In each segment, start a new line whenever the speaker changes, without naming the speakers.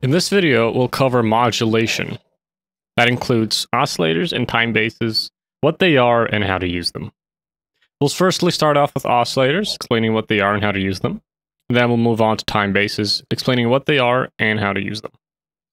In this video, we'll cover modulation. That includes oscillators and time bases, what they are, and how to use them. We'll firstly start off with oscillators, explaining what they are and how to use them. Then we'll move on to time bases, explaining what they are and how to use them.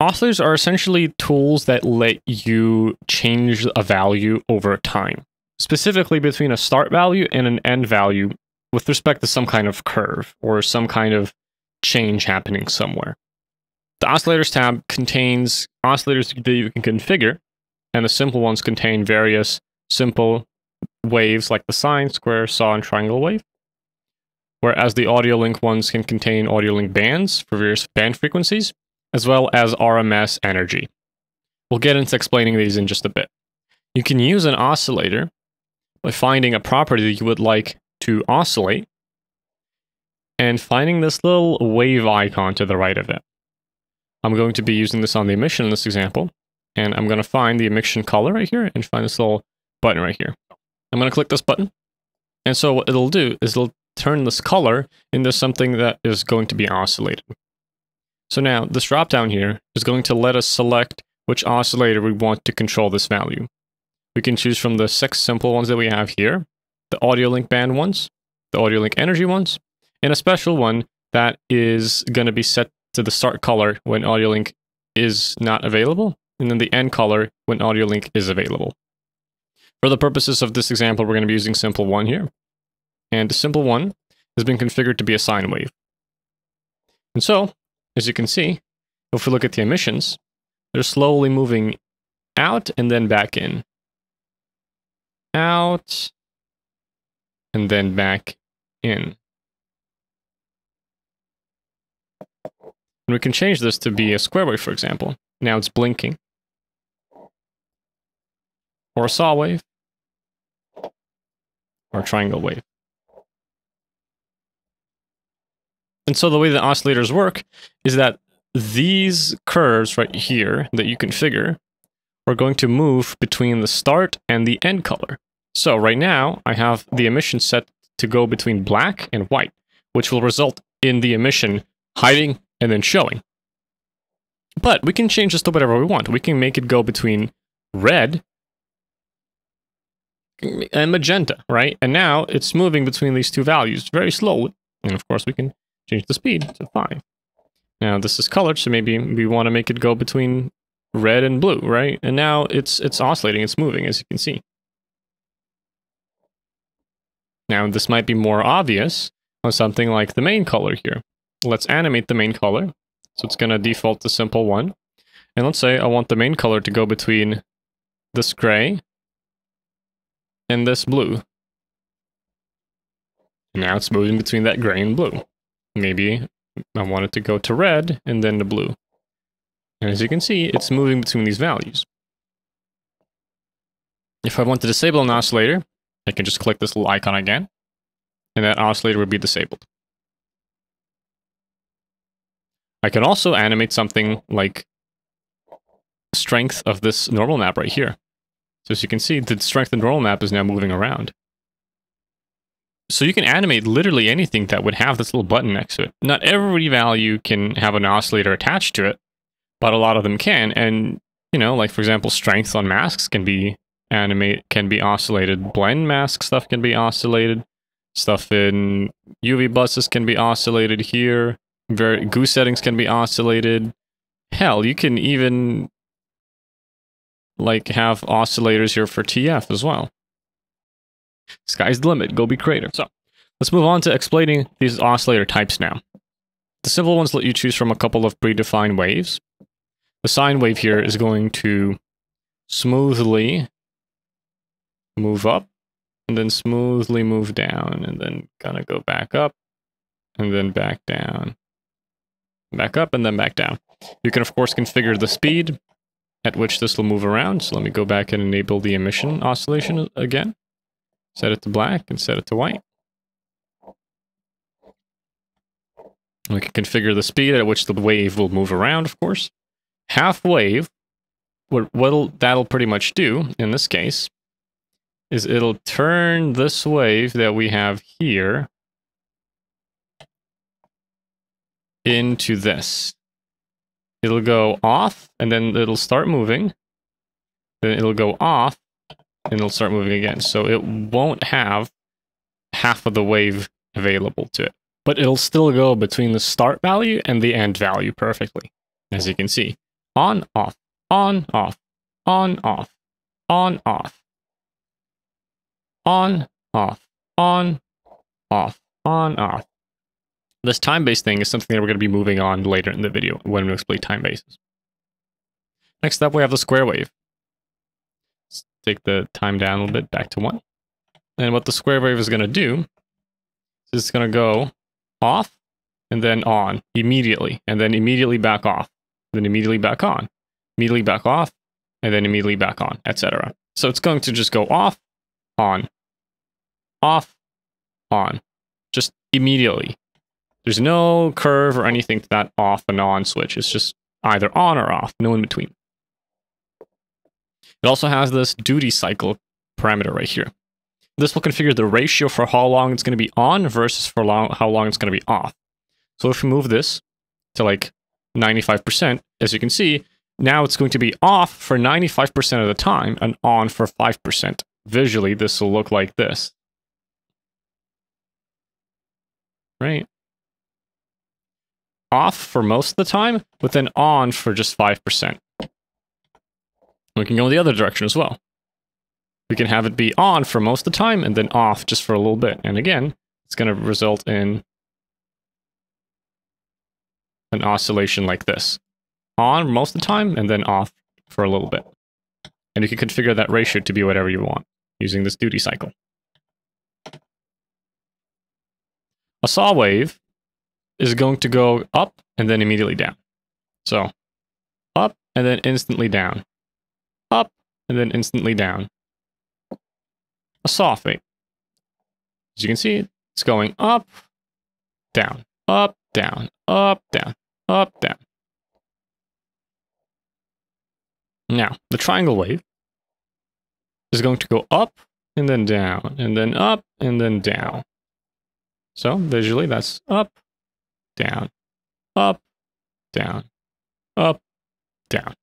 Oscillators are essentially tools that let you change a value over time, specifically between a start value and an end value with respect to some kind of curve or some kind of change happening somewhere. The Oscillators tab contains oscillators that you can configure, and the simple ones contain various simple waves like the sine, square, saw, and triangle wave. Whereas the AudioLink ones can contain AudioLink bands for various band frequencies, as well as RMS energy. We'll get into explaining these in just a bit. You can use an oscillator by finding a property that you would like to oscillate, and finding this little wave icon to the right of it. I'm going to be using this on the emission in this example, and I'm going to find the emission color right here and find this little button right here. I'm going to click this button, and so what it'll do is it'll turn this color into something that is going to be oscillated. So now this drop down here is going to let us select which oscillator we want to control this value. We can choose from the 6 simple ones that we have here, the AudioLink band ones, the AudioLink energy ones, and a special one that is going to be set to the start color when AudioLink is not available, and then the end color when AudioLink is available. For the purposes of this example, we're going to be using simple 1 here. And the simple 1 has been configured to be a sine wave. And so, as you can see, if we look at the emissions, they're slowly moving out and then back in. Out, and then back in. And we can change this to be a square wave, for example. Now it's blinking. Or a saw wave. Or a triangle wave. And so the way the oscillators work is that these curves right here that you configure are going to move between the start and the end color. So right now, I have the emission set to go between black and white, which will result in the emission hiding and then showing. But we can change this to whatever we want. We can make it go between red and magenta, right? And now it's moving between these two values very slowly. And of course, we can change the speed to 5. Now this is colored, so maybe we want to make it go between red and blue, right? And now it's oscillating, it's moving, as you can see. Now this might be more obvious on something like the main color here. Let's animate the main color. So it's going to default to simple 1. And let's say I want the main color to go between this gray and this blue. And now it's moving between that gray and blue. Maybe I want it to go to red and then to blue. And as you can see, it's moving between these values. If I want to disable an oscillator, I can just click this little icon again, and that oscillator would be disabled. I can also animate something like strength of this normal map right here. So as you can see, the strength of the normal map is now moving around. So you can animate literally anything that would have this little button next to it. Not every value can have an oscillator attached to it, but a lot of them can. And, you know, like for example, strength on masks can be oscillated. Blend mask stuff can be oscillated. Stuff in UV buses can be oscillated here. Goose settings can be oscillated. Hell, you can even like have oscillators here for TF as well. Sky's the limit, go be creative. So let's move on to explaining these oscillator types now. The simple ones let you choose from a couple of predefined waves. The sine wave here is going to smoothly move up, and then smoothly move down, and then kind of go back up, and then back down. Back up, and then back down. You can, of course, configure the speed at which this will move around. So let me go back and enable the emission oscillation again. Set it to black and set it to white. We can configure the speed at which the wave will move around, of course. Half wave, that'll pretty much do, in this case, is it'll turn this wave that we have here into this. it'll go off, and then it'll start moving. Then it'll go off, and it'll start moving again. So it won't have half of the wave available to it. But it'll still go between the start value and the end value perfectly, as you can see. On, off, on, off, on, off, on, off, on, off, on, off, on, off. This time-based thing is something that we're going to be moving on later in the video when we explain time bases. Next up, we have the square wave. Let's take the time down a little bit, back to 1. And what the square wave is going to do is it's going to go off and then on immediately, and then immediately back off, then immediately back on, immediately back off, and then immediately back on, etc. So it's going to just go off, on, just immediately. There's no curve or anything to that off and on switch. It's just either on or off, no in between. It also has this duty cycle parameter right here. This will configure the ratio for how long it's going to be on versus for how long it's going to be off. So if we move this to like 95%, as you can see, now it's going to be off for 95% of the time and on for 5%. Visually, this will look like this. Right? Off for most of the time, but then on for just 5%. We can go in the other direction as well. We can have it be on for most of the time and then off just for a little bit. And again, it's going to result in an oscillation like this. On most of the time and then off for a little bit. And you can configure that ratio to be whatever you want using this duty cycle. A saw wave is going to go up and then immediately down. So up and then instantly down. Up and then instantly down. A saw wave. As you can see, it's going up, down, up, down, up, down, up, down. Now, the triangle wave is going to go up and then down, and then up and then down. So visually, that's up, down, up, down, up, down.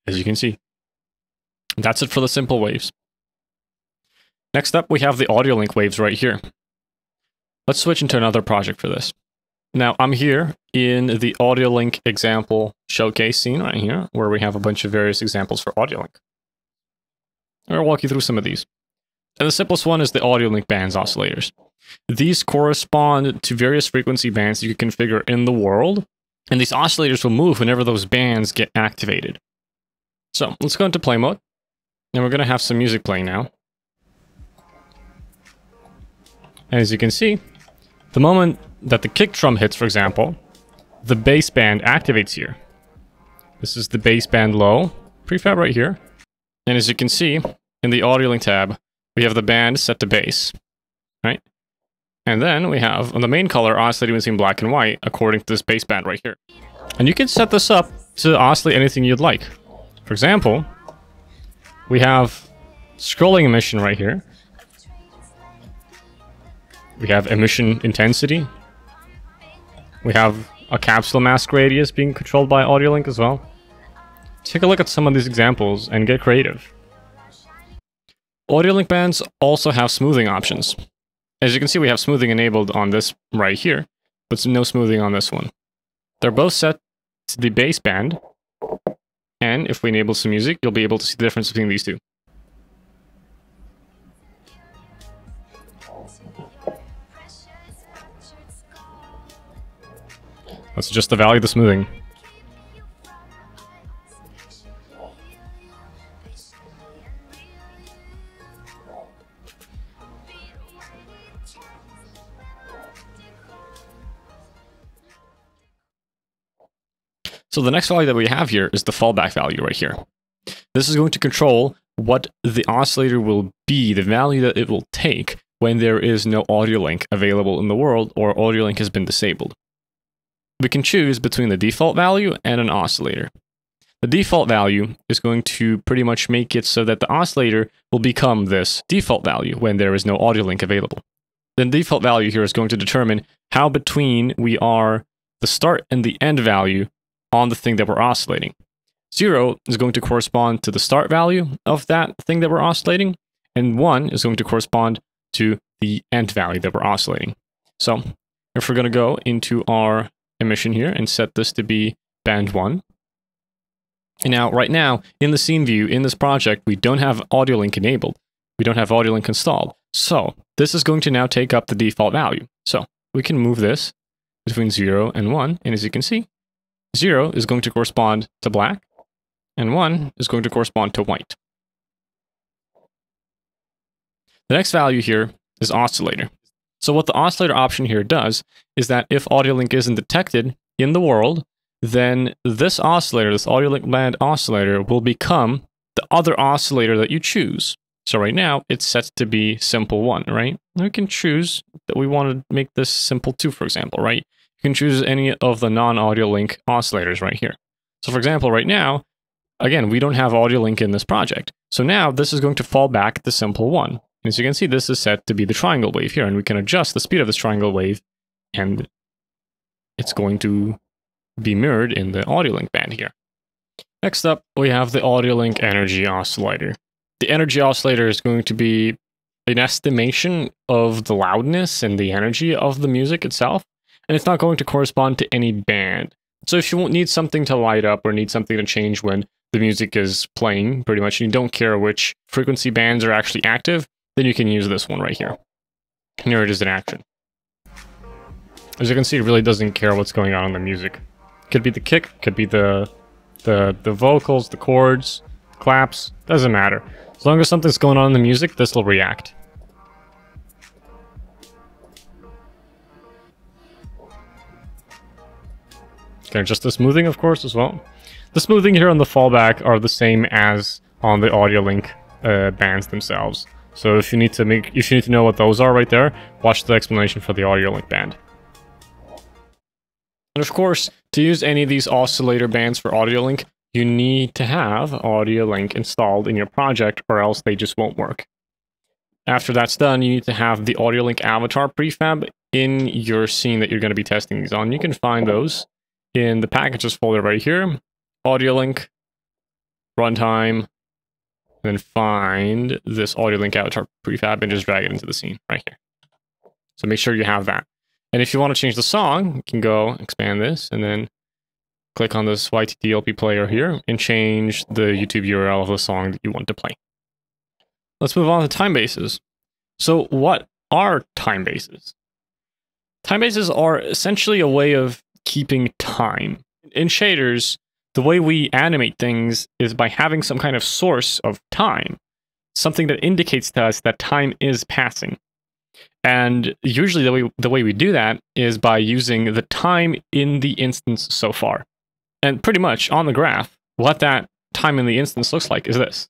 As you can see. That's it for the simple waves. Next up, we have the AudioLink waves right here. Let's switch into another project for this. Now, I'm here in the AudioLink example showcase scene right here, where we have a bunch of various examples for AudioLink. I'll walk you through some of these. And the simplest one is the AudioLink bands oscillators. These correspond to various frequency bands you can configure in the world, and these oscillators will move whenever those bands get activated. So, let's go into play mode. And we're going to have some music playing now. As you can see, the moment that the kick drum hits, for example, the bass band activates here. This is the bass band low prefab right here. And as you can see, in the AudioLink tab, we have the band set to bass, right? And then we have on the main color oscillating between black and white according to this bass band right here. And you can set this up to oscillate anything you'd like. For example, we have scrolling emission right here. We have emission intensity. We have a capsule mask radius being controlled by AudioLink as well. Take a look at some of these examples and get creative. AudioLink bands also have smoothing options. As you can see, we have smoothing enabled on this right here, but no smoothing on this one. They're both set to the bass band. And if we enable some music, you'll be able to see the difference between these two. Let's adjust the value of the smoothing. So the next value that we have here is the fallback value right here. This is going to control what the oscillator will be, the value that it will take when there is no AudioLink available in the world or AudioLink has been disabled. We can choose between the default value and an oscillator. The default value is going to pretty much make it so that the oscillator will become this default value when there is no AudioLink available. The default value here is going to determine how between we are the start and the end value on the thing that we're oscillating. 0 is going to correspond to the start value of that thing that we're oscillating, and 1 is going to correspond to the end value that we're oscillating. So if we're going to go into our emission here and set this to be band 1. And now, right now, in the scene view, in this project, we don't have AudioLink enabled. We don't have AudioLink installed. So this is going to now take up the default value. So we can move this between 0 and 1. And as you can see, 0 is going to correspond to black, and 1 is going to correspond to white. The next value here is oscillator. So what the oscillator option here does is that if AudioLink isn't detected in the world, then this oscillator, this AudioLink band oscillator, will become the other oscillator that you choose. So right now, it's set to be simple 1, right? We can choose that we want to make this simple 2, for example, right? You can choose any of the non-AudioLink oscillators right here. So for example, right now, again, we don't have AudioLink in this project. So now this is going to fall back to simple 1. As you can see, this is set to be the triangle wave here, and we can adjust the speed of this triangle wave, and it's going to be mirrored in the AudioLink band here. Next up, we have the AudioLink energy oscillator. The energy oscillator is going to be an estimation of the loudness and the energy of the music itself, and it's not going to correspond to any band. So if you need something to light up or need something to change when the music is playing, pretty much, and you don't care which frequency bands are actually active, then you can use this one right here. And here it is in action. As you can see, it really doesn't care what's going on in the music. Could be the kick, could be the vocals, the chords, claps, doesn't matter. As long as something's going on in the music, this will react. Can adjust the smoothing, of course, as well. The smoothing here on the fallback are the same as on the AudioLink bands themselves. So if you need to know what those are right there, watch the explanation for the AudioLink band. And of course, to use any of these oscillator bands for AudioLink, you need to have AudioLink installed in your project, or else they just won't work. After that's done, you need to have the AudioLink avatar prefab in your scene that you're going to be testing these on. You can find those in the packages folder right here, AudioLink, runtime, then find this AudioLink avatar prefab and just drag it into the scene right here. So make sure you have that. And if you want to change the song, you can go expand this and then click on this YTTLP player here and change the YouTube URL of the song that you want to play. Let's move on to time bases. So what are time bases? Time bases are essentially a way of keeping time. In shaders, the way we animate things is by having some kind of source of time, something that indicates to us that time is passing. And usually the way we do that is by using the time in the instance so far. And pretty much on the graph, what that time in the instance looks like is this.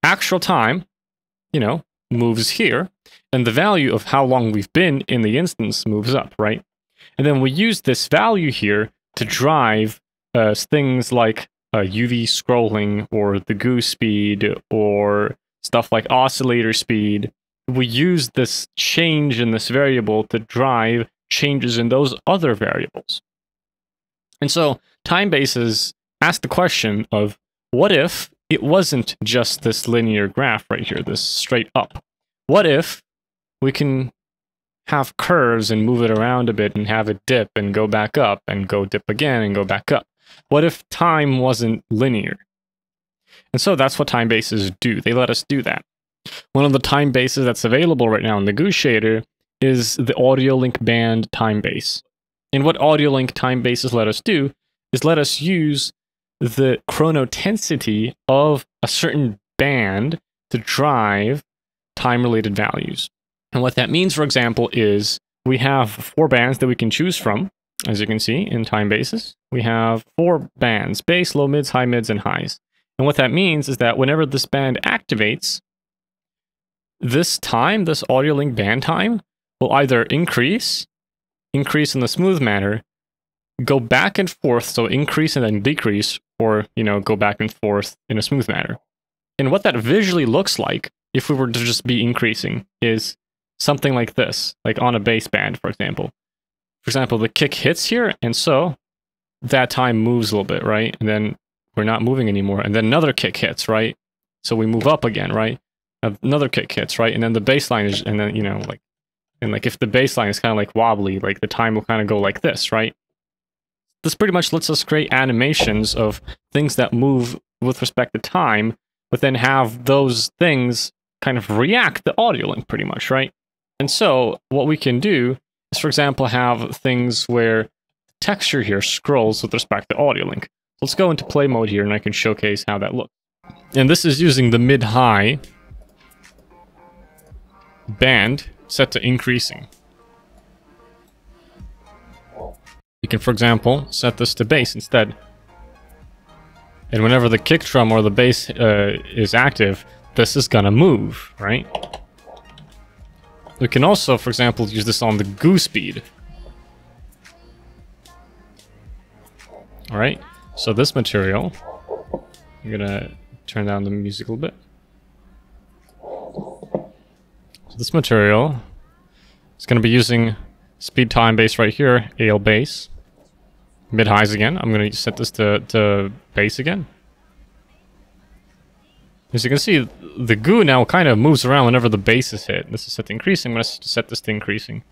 Actual time, moves here, and the value of how long we've been in the instance moves up, right? And then we use this value here to drive things like UV scrolling or the goose speed or stuff like oscillator speed. We use this change in this variable to drive changes in those other variables. And so time bases ask the question of, what if it wasn't just this linear graph right here, this straight up? What if we can have curves and move it around a bit and have it dip and go back up and go dip again and go back up? What if time wasn't linear? And so that's what time bases do. They let us do that. One of the time bases that's available right now in the Goose shader is the AudioLink band time base. And what AudioLink time bases let us do is let us use the chronotensity of a certain band to drive time-related values. And what that means, for example, is we have 4 bands that we can choose from, as you can see in time bases. We have 4 bands: bass, low mids, high mids, and highs. And what that means is that whenever this band activates, this time, this AudioLink band time, will either increase in the smooth manner, go back and forth, so increase and then decrease, or, go back and forth in a smooth manner. And what that visually looks like, if we were to just be increasing, is something like this, like on a bass band, for example. for example, the kick hits here, and so that time moves a little bit, right? And then we're not moving anymore, and then another kick hits, right? So we move up again, right? Another kick hits, right? And then the bass line is, and then, you know, like, and like if the bass line is kind of like wobbly, like the time will kind of go like this, right? This pretty much lets us create animations of things that move with respect to time, but then have those things kind of react to AudioLink pretty much, right? And so what we can do is, for example, have things where texture here scrolls with respect to AudioLink. Let's go into play mode here and I can showcase how that looks. And this is using the mid-high band set to increasing. You can, for example, set this to bass instead. And whenever the kick drum or the bass is active, this is gonna move, right? We can also, for example, use this on the goo speed. Alright, so this material, I'm gonna turn down the music a little bit. So this material is gonna be using speed time bass right here, AL bass. Mid highs again. I'm gonna set this to bass again. As you can see, the goo now kind of moves around whenever the bass is hit. This is set to increasing. I'm gonna set this to increasing.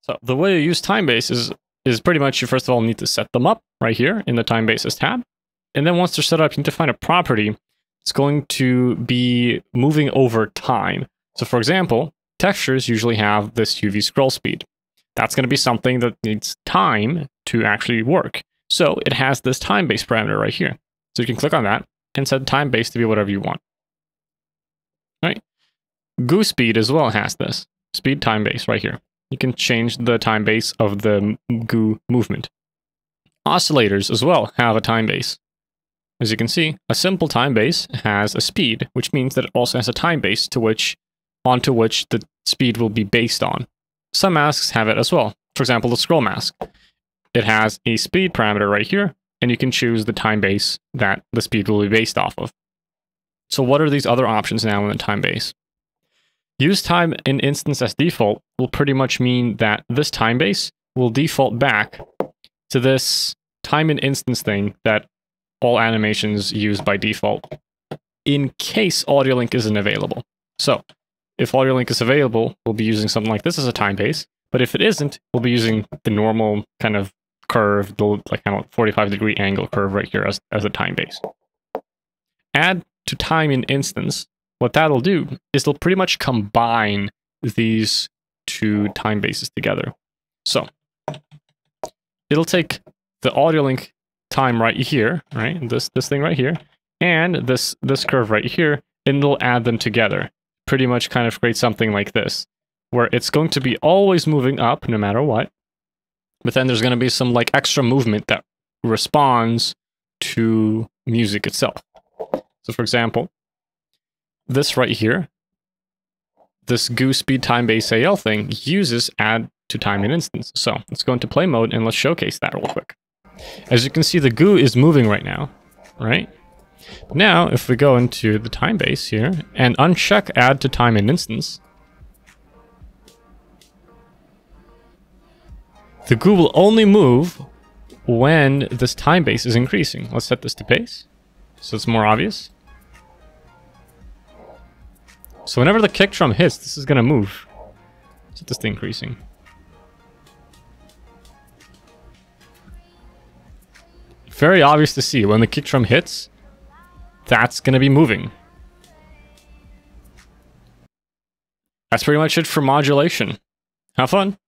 So the way you use time bass is pretty much you first of all need to set them up right here in the time bases tab. And then once they're set up, you need to find a property. It's going to be moving over time. So for example, textures usually have this UV scroll speed. That's going to be something that needs time to actually work. So it has this time base parameter right here. So you can click on that and set time base to be whatever you want. All right. Goo speed as well has this speed time base right here. You can change the time base of the goo movement. Oscillators as well have a time base. As you can see, a simple time base has a speed, which means that it also has a time base onto which the speed will be based on. Some masks have it as well. For example, the scroll mask. It has a speed parameter right here, and you can choose the time base that the speed will be based off of. So what are these other options now in the time base? Use time in instance as default will pretty much mean that this time base will default back to this time in instance thing that all animations use by default, in case AudioLink isn't available. So if AudioLink is available, we'll be using something like this as a time base, but if it isn't, we'll be using the normal kind of curve, the like kind of 45-degree angle curve right here as a time base. Add to time in instance. What that'll do is it'll pretty much combine these two time bases together. So it'll take the AudioLink time right here, right? This thing right here, and this curve right here, and it'll add them together. Pretty much kind of create something like this, where it's going to be always moving up no matter what, but then there's going to be some like extra movement that responds to music itself. So for example, this right here, this goo speed time base AL thing uses add to time in instance. So let's go into play mode and let's showcase that real quick. As you can see, the goo is moving right now, right? Now, if we go into the time base here and uncheck add to time in instance, the goo will only move when this time base is increasing. Let's set this to base so it's more obvious. So whenever the kick drum hits, this is going to move. Set this to increasing. Very obvious to see when the kick drum hits, that's going to be moving. That's pretty much it for modulation. Have fun.